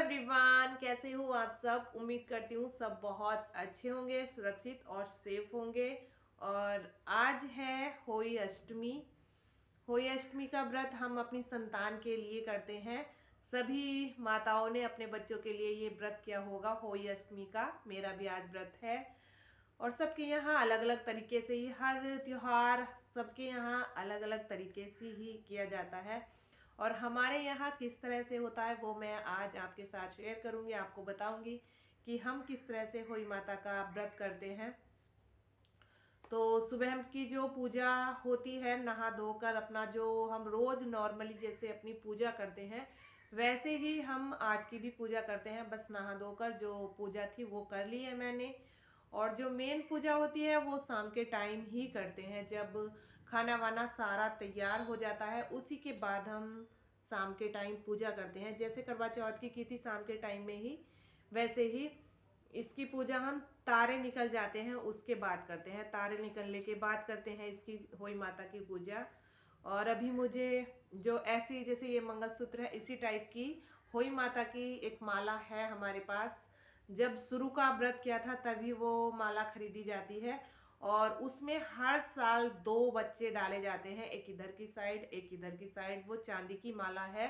Everyone, कैसे हो आप सब। उम्मीद करती हूँ सब बहुत अच्छे होंगे, सुरक्षित और सेफ होंगे। और आज है होली अष्टमी। होली अष्टमी का व्रत हम अपनी संतान के लिए करते हैं। सभी माताओं ने अपने बच्चों के लिए ये व्रत किया होगा होली अष्टमी का। मेरा भी आज व्रत है। और सबके यहाँ अलग अलग तरीके से ही हर त्योहार सबके यहाँ अलग अलग तरीके से ही किया जाता है। और हमारे यहाँ किस तरह से होता है वो मैं आज आपके साथ शेयर करूंगी, आपको बताऊंगी कि हम किस तरह से होली माता का व्रत करते हैं। तो सुबह की जो पूजा होती है, नहा धोकर अपना जो हम रोज नॉर्मली जैसे अपनी पूजा करते हैं वैसे ही हम आज की भी पूजा करते हैं। बस नहा धोकर जो पूजा थी वो कर ली है मैंने। और जो मेन पूजा होती है वो शाम के टाइम ही करते हैं, जब खाना वाना सारा तैयार हो जाता है उसी के बाद हम शाम के टाइम पूजा करते हैं। जैसे करवा चौथ की थी शाम के टाइम में ही, वैसे ही इसकी पूजा हम तारे निकल जाते हैं उसके बाद करते हैं। तारे निकलने के बाद करते हैं इसकी होली माता की पूजा। और अभी मुझे जो ऐसी जैसे ये मंगलसूत्र है इसी टाइप की होली माता की एक माला है हमारे पास। जब शुरू का व्रत किया था तभी वो माला खरीदी जाती है। और उसमें हर साल दो बच्चे डाले जाते हैं, एक इधर की साइड एक इधर की साइड। वो चांदी की माला है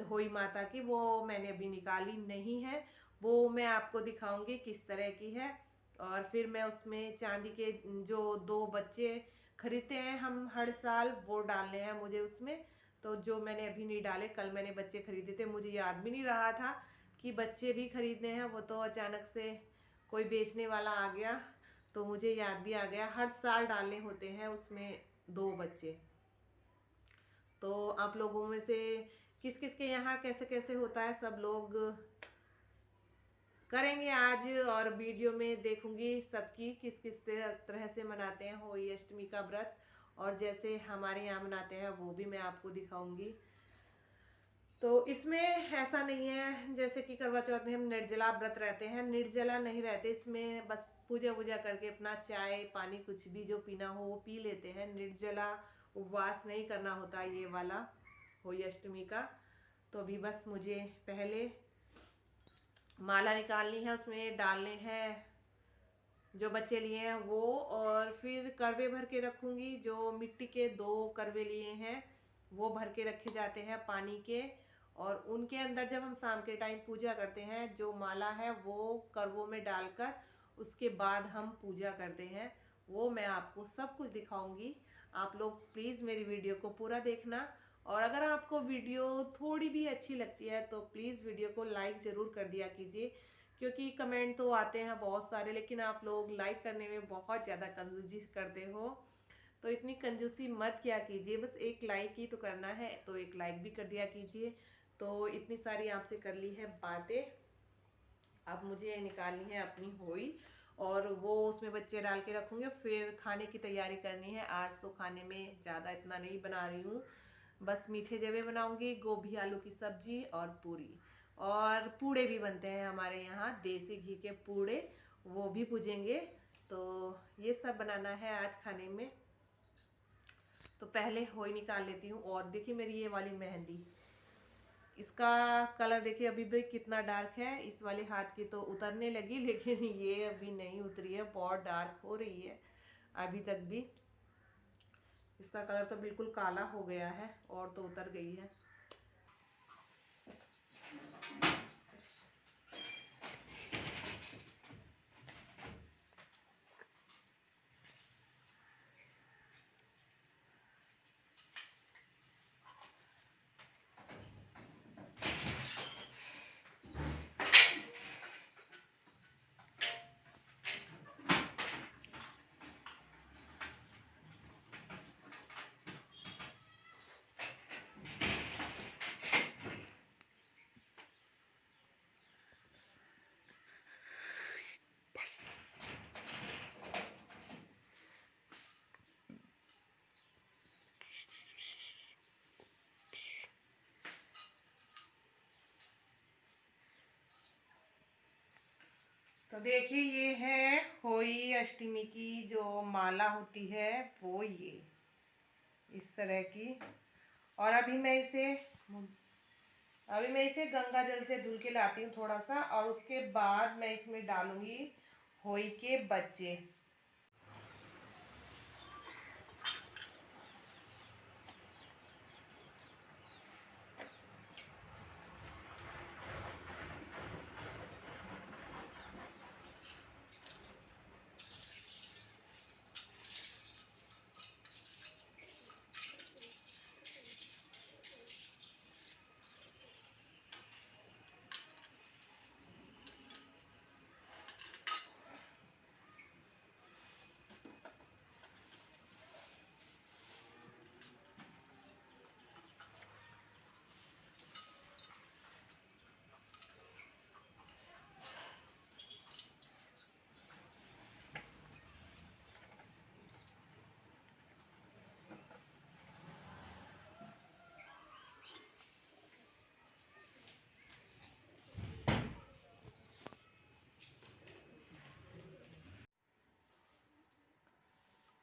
होली माता की, वो मैंने अभी निकाली नहीं है, वो मैं आपको दिखाऊंगी किस तरह की है। और फिर मैं उसमें चांदी के जो दो बच्चे खरीदते हैं हम हर साल वो डालने हैं मुझे उसमें। तो जो मैंने अभी नहीं डाले, कल मैंने बच्चे खरीदे थे, मुझे याद भी नहीं रहा था कि बच्चे भी खरीदने हैं। वो तो अचानक से कोई बेचने वाला आ गया तो मुझे याद भी आ गया। हर साल डालने होते हैं उसमें दो बच्चे। तो आप लोगों में से किस किस के यहाँ कैसे कैसे होता है सब लोग करेंगे आज, और वीडियो में देखूंगी सबकी किस किस तरह से मनाते हैं होली अष्टमी का व्रत। और जैसे हमारे यहाँ मनाते हैं वो भी मैं आपको दिखाऊंगी। तो इसमें ऐसा नहीं है जैसे कि करवा चौथ में हम निर्जला व्रत रहते हैं, निर्जला नहीं रहते। इसमें बस पूजा वूजा करके अपना चाय पानी कुछ भी जो पीना हो वो पी लेते हैं। निर्जला उपवास नहीं करना होता ये वाला होली अष्टमी का। तो अभी बस मुझे पहले माला निकालनी है, उसमें डालने हैं जो बच्चे लिए हैं वो। और फिर करवे भर के रखूंगी, जो मिट्टी के दो करवे लिए हैं वो भर के रखे जाते हैं पानी के। और उनके अंदर जब हम शाम के टाइम पूजा करते हैं जो माला है वो करवों में डालकर उसके बाद हम पूजा करते हैं। वो मैं आपको सब कुछ दिखाऊंगी। आप लोग प्लीज़ मेरी वीडियो को पूरा देखना। और अगर आपको वीडियो थोड़ी भी अच्छी लगती है तो प्लीज़ वीडियो को लाइक ज़रूर कर दिया कीजिए, क्योंकि कमेंट तो आते हैं बहुत सारे लेकिन आप लोग लाइक करने में बहुत ज़्यादा कंजूसी करते हो। तो इतनी कंजूसी मत किया कीजिए, बस एक लाइक ही तो करना है तो एक लाइक भी कर दिया कीजिए। तो इतनी सारी आपसे कर ली है बातें, अब मुझे निकालनी है अपनी होली। और वो उसमें बच्चे डाल के रखूंगे, फिर खाने की तैयारी करनी है। आज तो खाने में ज़्यादा इतना नहीं बना रही हूँ, बस मीठे जवे बनाऊंगी, गोभी आलू की सब्जी और पूरी। और पूड़े भी बनते हैं हमारे यहाँ, देसी घी के पूड़े, वो भी पूजेंगे। तो ये सब बनाना है आज खाने में। तो पहले होई निकाल लेती हूँ। और देखिए मेरी ये वाली मेहंदी, इसका कलर देखिए अभी भी कितना डार्क है। इस वाले हाथ की तो उतरने लगी लेकिन ये अभी नहीं उतरी है, बहुत डार्क हो रही है अभी तक भी। इसका कलर तो बिल्कुल काला हो गया है और तो उतर गई है। तो देखिए ये है होली अष्टमी की जो माला होती है वो ये इस तरह की। और अभी मैं इसे अभी मैं इसे गंगा जल से धुल के लाती हूँ थोड़ा सा, और उसके बाद मैं इसमें डालूंगी होई के बच्चे।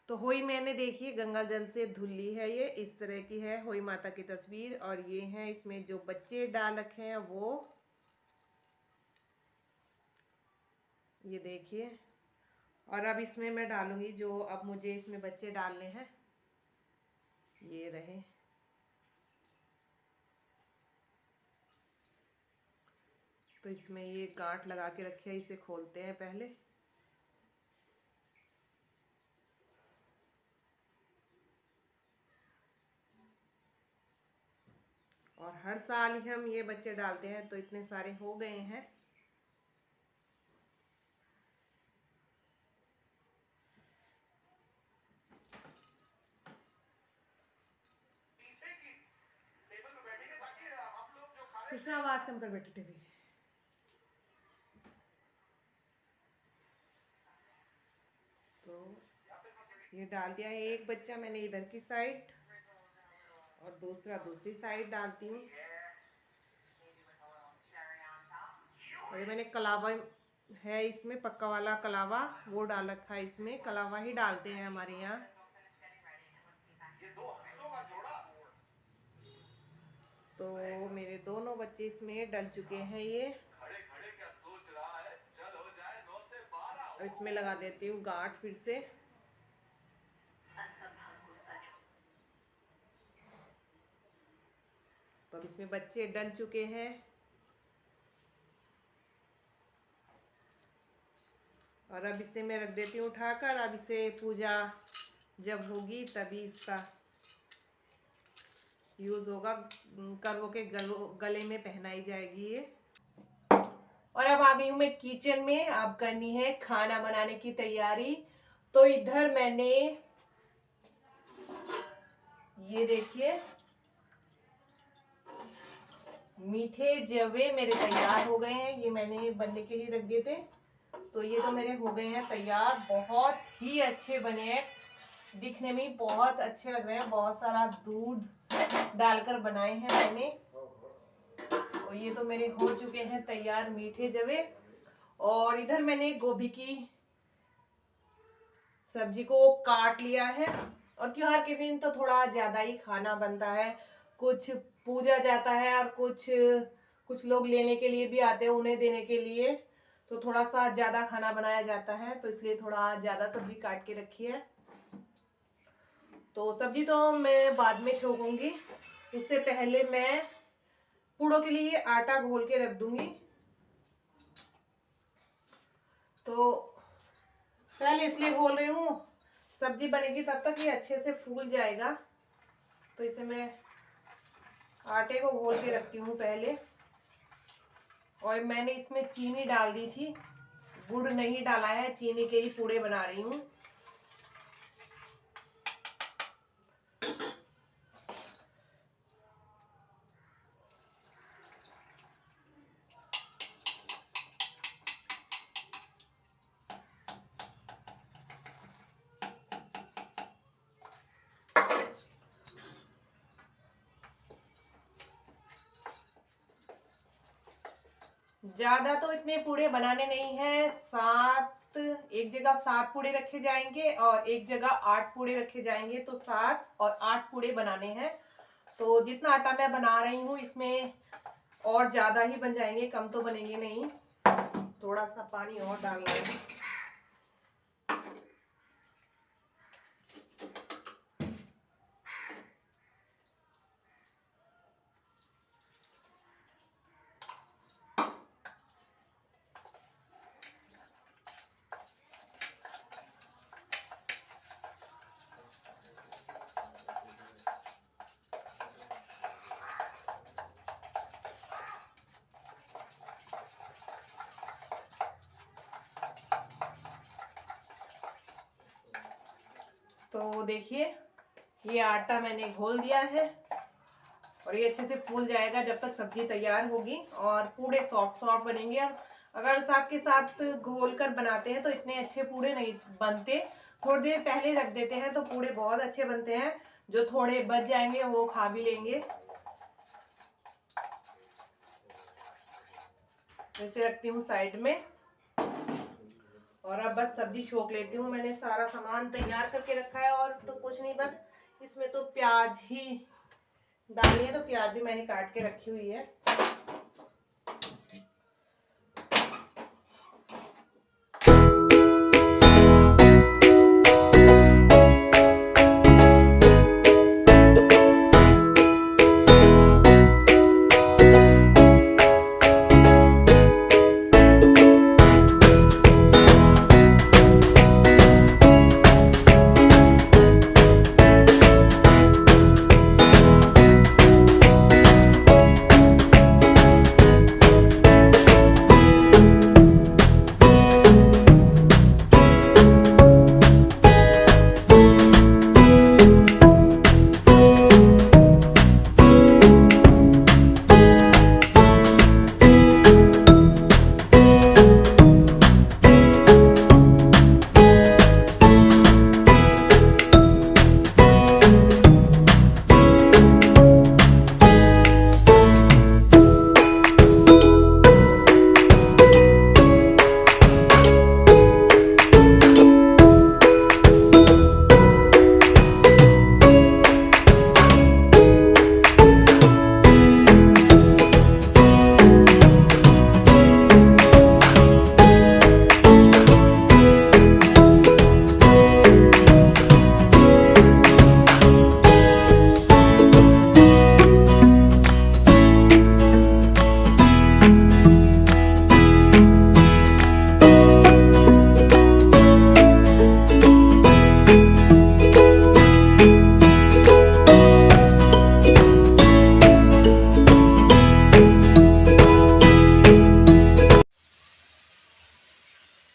तो होई मैंने देखिए गंगा जल से धुल ली है। ये इस तरह की है होई माता की तस्वीर, और ये हैं इसमें जो बच्चे डाल रखे हैं वो, ये देखिए। और अब इसमें मैं डालूंगी जो अब मुझे इसमें बच्चे डालने हैं, ये रहे। तो इसमें ये गांठ लगा के रखे है, इसे खोलते हैं पहले। और हर साल ही हम ये बच्चे डालते हैं, तो इतने सारे हो गए हैं। कृष्णा आवाज कम कर बेटे टीवी। तो ये डाल दिया है एक बच्चा मैंने इधर की साइड, और दूसरा दूसरी साइड डालती हूँ। और ये मैंने कलावा है इसमें, पक्का वाला कलावा वो डाल रखा है। इसमें कलावा ही डालते हैं हमारे यहाँ। तो मेरे दोनों बच्चे इसमें डल चुके हैं। ये और इसमें लगा देती हूँ गांठ फिर से। तो अब इसमें बच्चे डल चुके हैं, और अब इसे मैं रख देती हूँ उठाकर। अब इसे पूजा जब होगी तभी इसका यूज होगा, करवों के गले में पहनाई जाएगी ये। और अब आ गई हूँ मैं किचन में। अब करनी है खाना बनाने की तैयारी। तो इधर मैंने ये देखिए मीठे जवे मेरे तैयार हो गए हैं। ये मैंने बनने के लिए रख दिए थे, तो ये तो मेरे हो गए हैं तैयार। बहुत ही अच्छे बने हैं, दिखने में बहुत अच्छे लग रहे हैं। बहुत सारा दूध डालकर बनाए हैं मैंने। तो ये तो मेरे हो चुके हैं तैयार मीठे जवे। और इधर मैंने गोभी की सब्जी को काट लिया है। और त्योहार के दिन तो थोड़ा ज्यादा ही खाना बनता है, कुछ पूजा जाता है और कुछ लोग लेने के लिए भी आते हैं, उन्हें देने के लिए। तो थोड़ा सा ज्यादा खाना बनाया जाता है, तो इसलिए थोड़ा ज्यादा सब्जी काट के रखी है। तो सब्जी तो मैं बाद में छोकूंगी, उससे पहले मैं पूड़ों के लिए आटा घोल के रख दूंगी। तो पहले इसलिए घोल रही हूँ, सब्जी बनेगी तब तक ये अच्छे से फूल जाएगा। तो इसे मैं आटे को घोल के रखती हूँ पहले। और मैंने इसमें चीनी डाल दी थी, गुड़ नहीं डाला है, चीनी के ही पूड़े बना रही हूँ। ज्यादा तो इतने पूड़े बनाने नहीं है, एक जगह 7 पूड़े रखे जाएंगे और एक जगह 8 पूड़े रखे जाएंगे। तो 7 और 8 पूड़े बनाने हैं। तो जितना आटा मैं बना रही हूँ इसमें और ज़्यादा ही बन जाएंगे, कम तो बनेंगे नहीं। थोड़ा सा पानी और डालना है। तो देखिए ये आटा मैंने घोल दिया है और ये अच्छे से फूल जाएगा जब तक सब्जी तैयार होगी और पूड़े सॉफ्ट सॉफ्ट बनेंगे। अगर साथ के साथ घोल कर बनाते हैं तो इतने अच्छे पूड़े नहीं बनते। थोड़ी देर पहले रख देते हैं तो पूड़े बहुत अच्छे बनते हैं। जो थोड़े बच जाएंगे वो खा भी लेंगे। जैसे रखती हूँ साइड में और अब बस सब्जी छोक लेती हूँ। मैंने सारा सामान तैयार करके रखा है और तो कुछ नहीं, बस इसमें तो प्याज ही डालनी है, तो प्याज भी मैंने काट के रखी हुई है।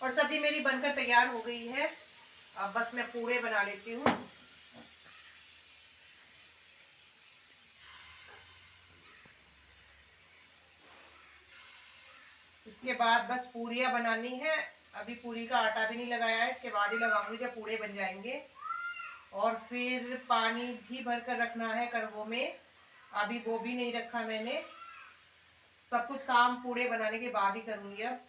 और सब्जी मेरी बनकर तैयार हो गई है। अब बस मैं पूड़े बना लेती हूँ। इसके बाद बस पूरियाँ बनानी है। अभी पूरी का आटा भी नहीं लगाया है, इसके बाद ही लगाऊंगी जब पूड़े बन जाएंगे। और फिर पानी भी भर कर रखना है कड़वों में, अभी वो भी नहीं रखा मैंने। सब कुछ काम पूड़े बनाने के बाद ही करूंगी अब।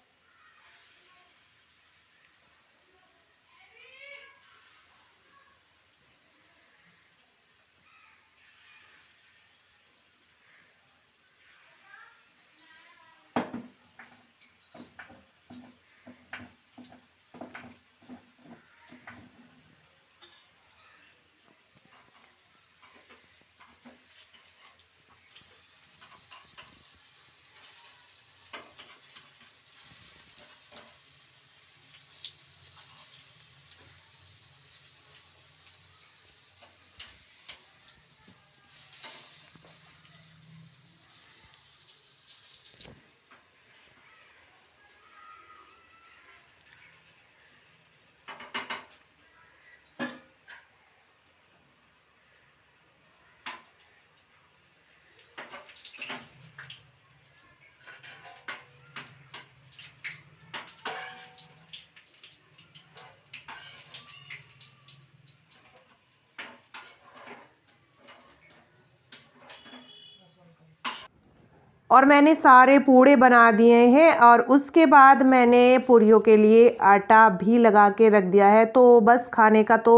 और मैंने सारे पूड़े बना दिए हैं और उसके बाद मैंने पूरियों के लिए आटा भी लगा के रख दिया है। तो बस खाने का तो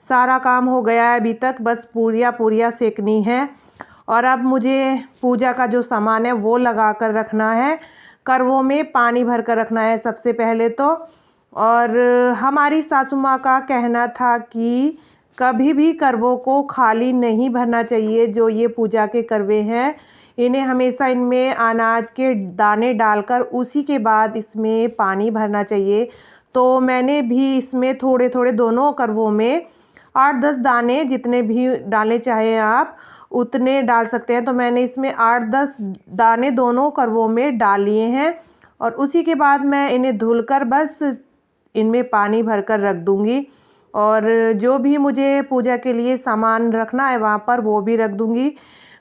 सारा काम हो गया है अभी तक, बस पूरियाँ सेकनी है। और अब मुझे पूजा का जो सामान है वो लगा कर रखना है। करवों में पानी भर कर रखना है सबसे पहले तो। और हमारी सासू माँ का कहना था कि कभी भी करवों को खाली नहीं भरना चाहिए। जो ये पूजा के करवे हैं, इन्हें हमेशा इनमें अनाज के दाने डालकर उसी के बाद इसमें पानी भरना चाहिए। तो मैंने भी इसमें थोड़े थोड़े दोनों करवों में 8-10 दाने, जितने भी डालने चाहे आप उतने डाल सकते हैं। तो मैंने इसमें 8-10 दाने दोनों करवों में डाल लिए हैं। और उसी के बाद मैं इन्हें धुलकर बस इनमें पानी भरकर रख दूंगी। और जो भी मुझे पूजा के लिए सामान रखना है वहाँ पर वो भी रख दूंगी।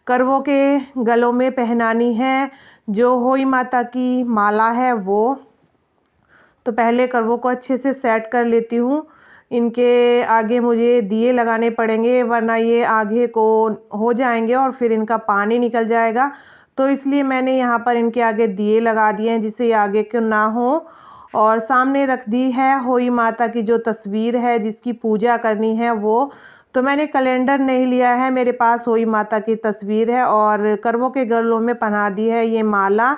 करवों के गलों में पहनानी है जो होई माता की माला है वो। तो पहले करवों को अच्छे से सेट कर लेती हूँ। इनके आगे मुझे दिए लगाने पड़ेंगे, वरना ये आगे को हो जाएंगे और फिर इनका पानी निकल जाएगा। तो इसलिए मैंने यहाँ पर इनके आगे दिए लगा दिए हैं जिससे आगे क्यों ना हो। और सामने रख दी है होई माता की जो तस्वीर है जिसकी पूजा करनी है वो। तो मैंने कैलेंडर नहीं लिया है, मेरे पास होई माता की तस्वीर है और करवों के गलों में पहना दी है ये माला।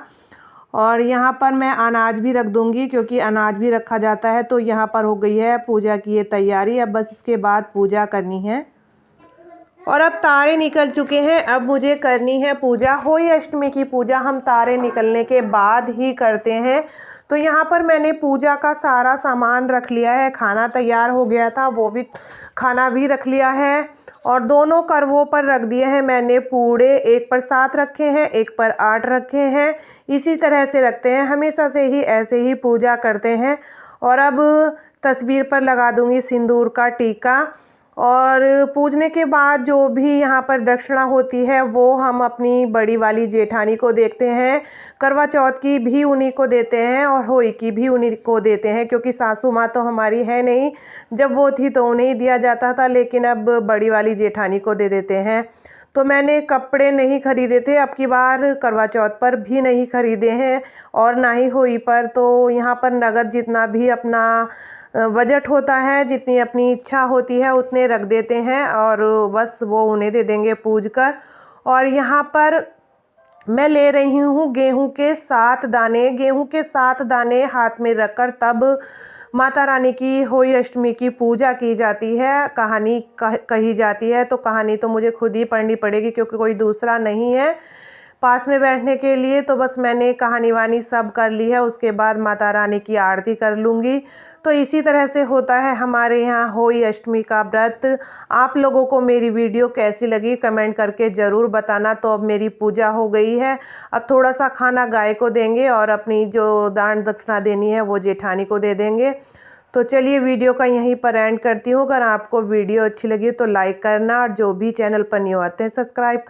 और यहाँ पर मैं अनाज भी रख दूंगी क्योंकि अनाज भी रखा जाता है। तो यहाँ पर हो गई है पूजा की ये तैयारी। अब बस इसके बाद पूजा करनी है। और अब तारे निकल चुके हैं, अब मुझे करनी है पूजा। होई अष्टमी की पूजा हम तारे निकलने के बाद ही करते हैं। तो यहाँ पर मैंने पूजा का सारा सामान रख लिया है। खाना तैयार हो गया था, वो भी खाना भी रख लिया है। और दोनों करवों पर रख दिए हैं मैंने पूड़े। एक पर 7 रखे हैं, एक पर 8 रखे हैं। इसी तरह से रखते हैं, हमेशा से ही ऐसे ही पूजा करते हैं। और अब तस्वीर पर लगा दूंगी सिंदूर का टीका। और पूजने के बाद जो भी यहाँ पर दक्षिणा होती है वो हम अपनी बड़ी वाली जेठानी को देखते हैं। करवा चौथ की भी उन्हीं को देते हैं और होई की भी उन्हीं को देते हैं, क्योंकि सासू माँ तो हमारी है नहीं। जब वो थी तो उन्हें ही दिया जाता था, लेकिन अब बड़ी वाली जेठानी को दे देते हैं। तो मैंने कपड़े नहीं खरीदे थे अब की बार, करवा चौथ पर भी नहीं खरीदे हैं और ना ही होई पर। तो यहाँ पर नगद जितना भी अपना बजट होता है, जितनी अपनी इच्छा होती है उतने रख देते हैं और बस वो उन्हें दे देंगे पूज कर। और यहाँ पर मैं ले रही हूँ गेहूं के 7 दाने। गेहूं के 7 दाने हाथ में रखकर तब माता रानी की होई अष्टमी की पूजा की जाती है, कहानी कही जाती है। तो कहानी तो मुझे खुद ही पढ़नी पड़ेगी क्योंकि कोई दूसरा नहीं है पास में बैठने के लिए। तो बस मैंने कहानी वानी सब कर ली है, उसके बाद माता रानी की आरती कर लूँगी। तो इसी तरह से होता है हमारे यहाँ होई अष्टमी का व्रत। आप लोगों को मेरी वीडियो कैसी लगी कमेंट करके ज़रूर बताना। तो अब मेरी पूजा हो गई है, अब थोड़ा सा खाना गाय को देंगे और अपनी जो दान दक्षिणा देनी है वो जेठानी को दे देंगे। तो चलिए वीडियो का यहीं पर एंड करती हूँ। अगर आपको वीडियो अच्छी लगी तो लाइक करना और जो भी चैनल पर न्यू आते हैं सब्सक्राइब